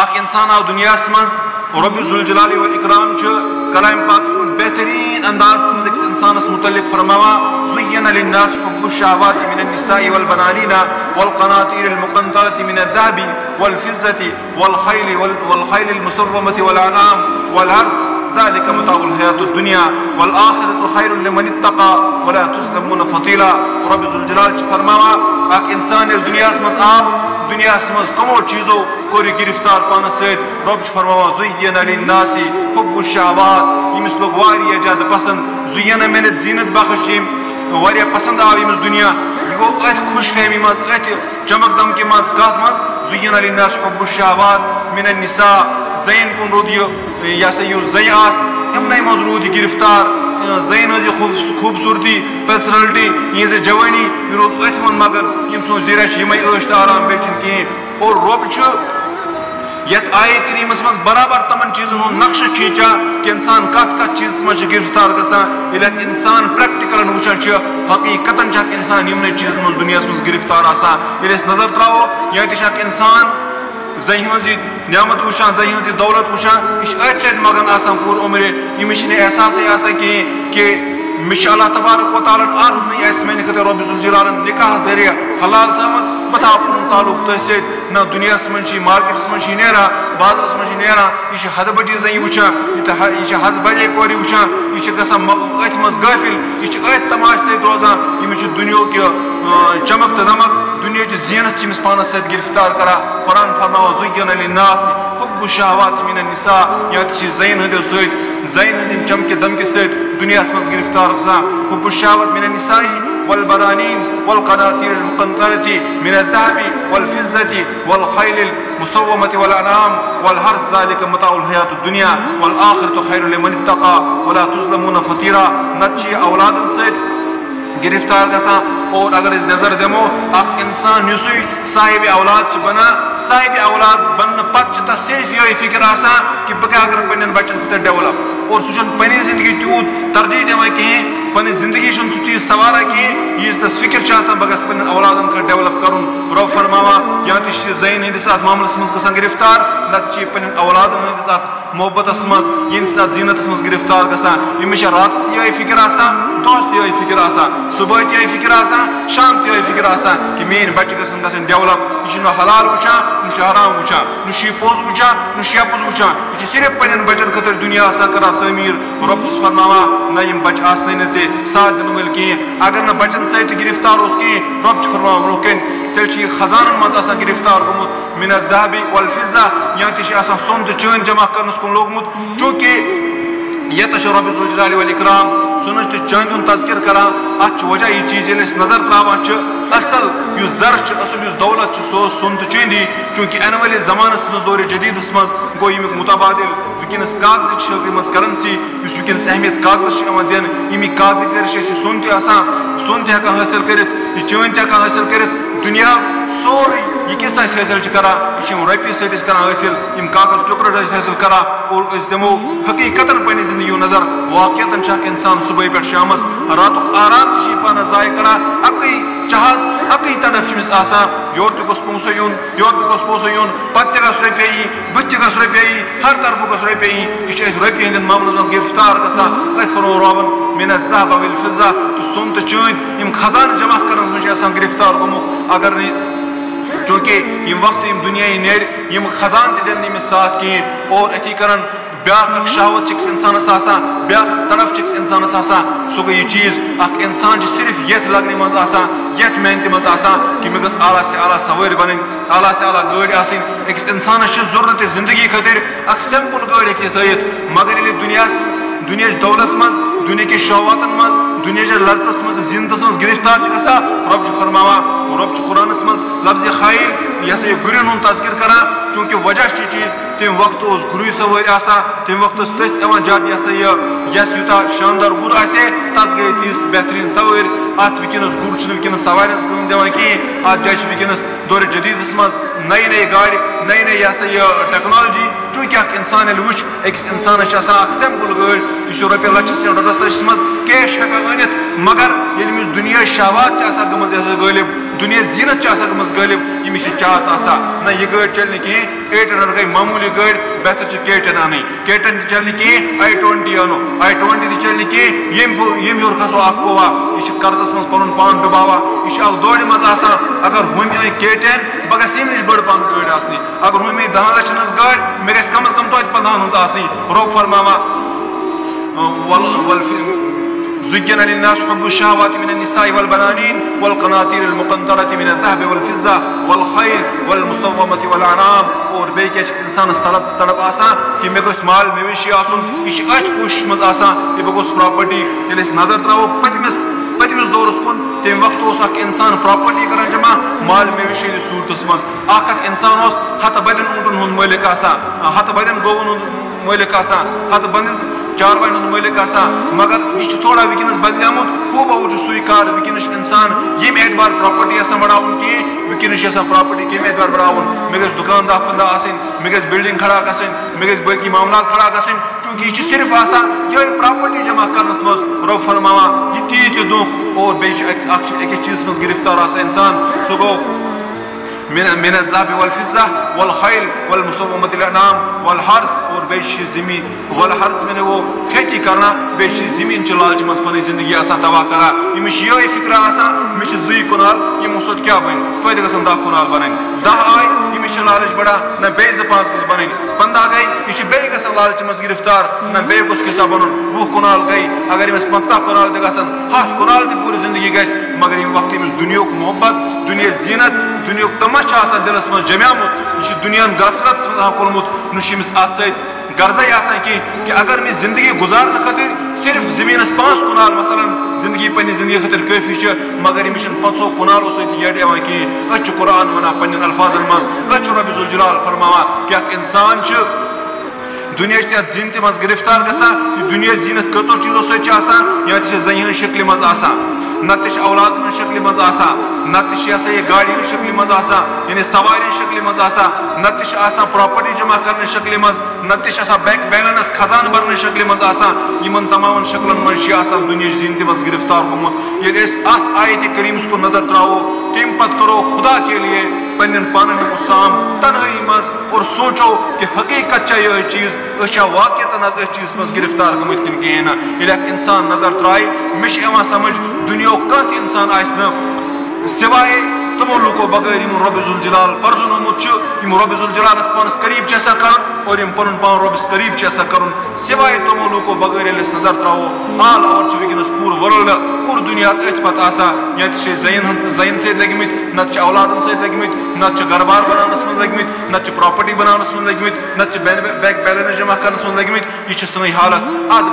اخ انسان آو دنیا مز رب ذوالجلال والاکرام کلام پاک مز بہترین انداز مز انسانس متعلق فرماوا زین للناس حب الشہوات من النساء والبنانین والقناطیر المقنطرة من الذهب والفضة والخيل المسومة والأنعام والحرث ذلك متاع الحياة الدنيا والآخرة خير لمن اتقى ولا تظلمون فتيلا. رب ذوالجلال فرماوا اخ انسان دنیا مز آو دنیا مز کمو چیزو کوری گرفتار پانس سید رب فرماوا زین للناس حب الشہوات یمس لوگ واریاہ زیادہ پسند زین میں زینت بخش واریاہ پسند آو یمس دنیا یہ گو ات خوش فہمی مز ات چمک دمکی مز کات مز زین للناس حب الشہوات من النساء زین کن رود یہ سا یہ زی آس امنے مز رود گرفتار زین ہز خوبصورتی پرسنلٹی یہ جوانی یہ رود ات من مگر یم سو زیرہ یمے عشت آرام بیٹھن کی اور رب یت آیے کریمس مز برابر تمن چیزن ہند نقش کھینچا کہ انسان کت کت چیز مز گرفتار گژھان ییٚلہِ انسان پریکٹیکلن وچھان حقیقتن انسان یمنے چیزن مز دنیا مز گرفتار آسان ییٚلہِ أسۍ نظر تراوو یہ انسان زی ہز نعمت وچھان زی ہز دولت وچھان یہ ات سۭتۍ مگن آسان پور عمر یمس احساسے آسان کہین کہ مش اللہ تبارک و تعالیٰ اخ زی آس میانہ خٲطرٕ رب ذوالجلال نکاح ذریعہ حلال تھٲمٕژ بہٕ تھاو پنُن تعلق تٔتھۍ سۭتۍ نہ دنیا مز مارکیٹس مز نیران بازرس مز نیران یہ حد بجے زی وچھان یہ حز بجے کورِ وچھان یہ گژھان ات مز غٲفِل یہ ات تماش سۭتۍ روزان یمس دنیا کہ چمک تو دمک دنیا زینت چمس پانس سۭتۍ گرفتار کران قرآن فرماوا زین للناس حب الشہوات من النساء یا زین ہندو سۭتۍ زین ہند چمکہ دمکہ سۭتۍ دنیا مز گرفتار گژھان حب الشہوات من النساء والبنانین والقناطیر المقنطرة من الذهب والفضة والخيل المسومة والأنعام والحرث ذلك متاع الحياة الدنيا والآخرة خير لمن اتقى ولا تظلمون فتيلا. نتچہ اولادن سۭتۍ گرفتار گژھان اور اگر اس نظر دمو اخ انسان یسوی صاحب اولاد بنا صاحب اولاد بن پتہ تس صرف یہ فکر آسان کہ بہ اگر پنن بچن خاطر ڈیولپ اور سہ پنی زندگی تیوت ترجیح دان کہین پنی زندگی سہ تیز سوارا کہین یہ تس فکر آسان بہ گھس پنن اولادن خاطر ڈیولپ کرن رب فرماوا یا تہ زین ہندس ات معاملس مز گژھان گرفتار نتہ پنن اولادن ہندس ات محبتس مز ین سات زینتس مز گرفتار گژھان یمس راتس تہ یہ فکر آسان دہس تہ یہ فکر آسان صبح تہ یہ فکر آسان شام تہ یہ فکر آسان کہ میری بچہ گژھن ڈیولپ یہ حلال وچھان نہ حرام وچھان نہ پوز وچھان نہ پوز وچھان یہ صرف پنن بچن خاطر دنیا آسان کران تعمیر رب فرماوا نہ یم بچہ آسن نہ ساتھ دن ول کہین اگر نہ بچن سۭتۍ گرفتار اوس کہین رب فرماوا برونٛہہ کن تیٚلہِ چھِ یہِ خزانن منٛز آسان گرفتار گوٚمُت من الذهب والفضة یا تہِ چھِ آسان سۄن تہٕ چٲنۍ جمع کرنس کُن لوگمُت چوٗنٛکہِ یتھ رب ذوالجلال والاکرام سونچ تو چاند ہند تذکر کران ات وجہ یہ چیز یل نظر تراوان اصل اس زر اصل اس دولت سو سون تو چاندی چونکہ این والس زمانس مز دور جدیدس مز گو یمیک متبادل ونکس کاغذ شکل مز کرنسی اس ونکس اہمیت کاغذ دین یمیک کاغذ ذریعہ سون تہ سون تہ حاصل کرت یہ چاند تہ حاصل کرت دنیا سوری یہ کس حاصل کران یہ رپی ست کران حاصل یم کاغذ ٹکر حاصل کران اور اس دمو حقیقتاً پنہ زندگی نظر واقعتاً انسان صبح پہ شامس راتک آرام تہ پانہ ضائع کران اکی چاہت اکی طرف چمس آسان یور تہ گوس پونسہ یون یور تہ گوس پونسہ یون پتہ گھس رپیہ یی بت تہ گھس رپیہ یی ہر طرف گھس رپیہ یی یہ رپیہ ہند معاملن منٛز گرفتار گژھان ات فرمو ربن من الذهب والفضة تو سون تو چٲنۍ یم خزانہ جمع کرنس منٛز آسان گرفتار گوٚمُت اگر چونکہ یم وقت یم دنیا نیر یم خزان تہ دن یمس ساتھ کہین اور اتھی کرن بیاکھ شہوت چکس انسانس آسان بیاکھ طرف چکس انسانس آسان سو گئی یہ چیز اخ انسان صرف یت لگنے مز آسان یت محنت مز آسان کہ مے گژھ اعلیٰ سے اعلیٰ سوٲرۍ بنٕنۍ اعلیٰ سے اعلیٰ گٲڑۍ آسٕنۍ أکِس انسانس چھِ ضروٗرت زندگی خٲطرٕ اکھ سمپل گٲڑۍ ہیٚکہِ تھٲیِتھ مگر ییٚلہِ دُنیاہٕچ دولت مز دنیا کے شہواتن مز دنیا کے لذتس مز زینتس مز گرفتار گژھان رب فرماوا رب قرآنس مز لفظ خیل یہ گرین ہند تذکر کران چونکہ وجہ چیز تم وقت اس گروی سواری آسان تم وقت تس جد یہ یس یوتہ شاندار گر آسے تس گئی تیس بہترین سواری ات ونکس گر ونکس سوارن کم دان کہین ات جائے ونکس دور جدیدس مز نئی نئی گاڑی نئی نئی یہ ٹیکنالوجی چونکہ اخ انسان وچ اکس انسانس سمپل گاڑی یہ رۄپیہِ لچھس یا ڈۄڈس لچھس مز کیش ہیکان أنِتھ مگر ییٚلہِ أمِس دُنیا شہوات گٔمٕژ غٲلب دُنیا زینت گٔمٕژ غٲلب ییٚمِس چھِ چاہت آسان نہ یہ گاڑی چلہِ نہٕ کِہیٖنۍ 800 گٔے معموٗلی گاڑی بہتر چھِ K10 اَنٕنۍ K10 تہِ چلہِ نہٕ کِہیٖنۍ I20 اَنو I20 تہِ چلہِ نہٕ کِہیٖنۍ ییٚمہِ ہیوٚر کھسو اکھ پووا یہِ چھِ قرضس منٛز پنُن پان ڈُباوان یہِ چھِ اکھ دورِ منٛز آسان اگر ہُمۍ أنۍ K10 بہٕ گژھِ ییٚمہِ نِش بٔڑ پہن گٲڑۍ آسنہِ اگر ہُمۍ أنۍ 10 لچھن ہٕنٛز گاڑۍ مےٚ گژھِ کم از کم توتہِ 15 ہٕنٛز آسٕنۍ رۄب فرماوان زين للناس حب الشهوات من النساء والبنانين والقناطير المقنطرة من الذهب والفضة والخيل والمصومة والأنعام اور بیٚیہِ کیٛاہ چھِ اِنسانس طلب آسان کہِ مےٚ گوٚژھ مال مویشی آسُن یہِ چھِ أتھۍ کوٗشِش منٛز آسان کہِ بہٕ گوٚژھ پراپرٹی ییٚلہِ أسۍ نظر ترٛاوو پٔتمِس دورس کُن تمہِ وقتہٕ اوس اکھ اِنسان پراپرٹی کران جمع مال مویشی ہٕنٛدِس صوٗرتس منٛز اکھ اِنسان اوس ہتہٕ بدٮ۪ن اوٗنٹن ہُنٛد مٲلِک آسان ہتہٕ بدٮ۪ن گوٚوَن ہُنٛد مٲلِک آسان ہتہٕ بدٮ۪ن چاروایَن ہُنٛد مٲلِک آسان مگر یہِ چھُ تھوڑا وٕنکیٚنس بدلیومُت ہُہ بہٕ چھُ سُے کار وٕنکیٚنس چھُ اِنسان ییٚمہِ اعتبار پراپرٹی آسان بڑاوُن کِہیٖنۍ وٕنکیٚنس چھِ آسان پراپرٹی کمہِ اعتبار بڑاوُن مےٚ گژھِ دُکان 10-15 آسٕنۍ مےٚ گژھِ بِلڈِنگ کھڑا گژھٕنۍ مےٚ گژھِ باقٕے معاملات کھڑا گژھٕنۍ چوٗنٛکہِ یہِ چھُ صرف آسان یِہوٚے پراپرٹی جمع کرنس منٛز رۄب فرماوان یہِ تیٖژ دۄنٛکھٕ اور بیٚیہِ چھُ اکھ أکِس چیٖزس منٛز گِرفتار آسان اِنسان سُہ گوٚو من الذهب والفضة والخيل والمصومة الأنعام والحرث اور بیٚیہِ زمین والحرث میں نے وہ کھیتی کرنا بیٚیہِ زمین چہِ لالچہِ منٛز پنٕنۍ زندگی آسان تباہ کران أمِس چھِ یِہوٚے فِکرا آسان مےٚ چھِ 2 کنال یِمو سۭتۍ کیٛاہ بنہِ توتہِ گژھن 10 کنال بنٕنۍ 10 آے أمِس چھِ لالچ بڑان نہ بیٚیہِ 2-5 گژھِ بنٕنۍ 15 گٔے یہِ چھِ بیٚیہِ گژھان لالچہِ منٛز گرفتار نہ بیٚیہِ گوٚژھ کیٛاہ بنُن 20 کنال گٔے اگر أمِس 50 کنال تہِ گژھن 100 کنال تہِ پوٗرٕ زندگی گژھِ مگر ییٚمہِ وقتہٕ أمِس دُنیہُک محبت دُنیا زیٖنت دُنیہُک تماش چھُ آسان دِلس منٛز جمیومُت یہِ چھُ دُنیاہن غفلتس منٛز آسان کوٚرمُت نہ چھُ أمِس اتھ سۭتۍ غرضے آسان کینٛہہ کہِ اگر مےٚ زندگی گُزارنہٕ خٲطرٕ صرف زٔمیٖنس 5 کنال مثلاً زندگی پننہِ زندگی خٲطرٕ کٲفی چھِ مگر أمِس چھُنہٕ 50 کنالو سۭتۍ یٔڈ یِوان کِہیٖنۍ أسۍ چھِ قرآن ونان پننٮ۪ن الفاظن منٛز أسۍ چھُ رۄبِ ذوالجلال فرماوان کہِ اکھ انسان چھُ دُنیاہٕچ یتھ زیٖنتہِ منٛز گرفتار گژھان یہِ دُنیا زیٖنت کٔژو چیٖزو سۭتۍ چھِ آسان یا تہِ چھِ زنہِ ہٕنٛز شکلہِ منٛز آسان نتہٕ چھِ اولادن ہٕنٛز شکلہِ منٛز آسان نتہٕ چھِ یہِ گاڑِ ہٕنٛز شکلہِ منٛز آسان یعنی سوارِ ہٕنٛز شکلہِ منٛز آسان نتہٕ چھِ آسان پراپرٹی جمع کرنٕچ شکلہِ منٛز نتہٕ چھِ آسان بینک بیلنس خزانہٕ برنٕچ شکلہِ منٛز آسان یِمن تمامن شکلن منٛز چھِ آسان دُنیاہٕچ زیٖنتہِ منٛز گرفتار گوٚمُت ییٚلہِ أسۍ اتھ آیتہِ کریٖمس کُن نظر ترٛاوو تمہِ پتہٕ کرو خدا کے لیے پننٮ۪ن پانن ہُنٛد سام تنہٲیی منٛز اور سوٗنٛچو کہِ حقیٖقت چھا یِہوٚے چیٖز أسۍ چھا واقعتن أتھۍ چیٖزس منٛز گرفتار گٔمٕتۍ کِنہٕ کِہیٖنۍ نہٕ ییٚلہِ اکھ انسان نظر ترٛایہِ مےٚ چھُ یِوان سمجھ دُنیاہُک کانٛہہ تہِ انسان آسہِ نہٕ سوائے تمو لوٗکو بغٲر یِمن رۄبِ ذوالجلال پرزنومُت چھُ یِم رۄبِ ذوالجلالس پانس قریٖب چھِ آسان کرُن اور یِم پنُن پان رۄبس قریٖب چھِ آسان کرُن سوائے تمو لوٗکو بغٲر ییٚلہِ أسۍ نظر ترٛاوو آل اوور چھُ وٕنکیٚنس پوٗرٕ ورلڈ پوٗرٕ دُنیا أتھۍ پتہٕ آسان یا تہِ چھِ زَنٮ۪ن سۭتۍ لٔگمٕتۍ نتہٕ چھِ اولادن سۭتۍ لٔگمٕتۍ نتہٕ چھِ گرٕ بار بناونس منٛز لٔگمٕتۍ نتہٕ چھِ پراپرٹی بناونس منٛز لٔگمٕتۍ نتہٕ چھِ بینک بیلنس جمع کرنس منٛز لٔگمٕتۍ یہِ چھِ سٲنۍ حالت اتھ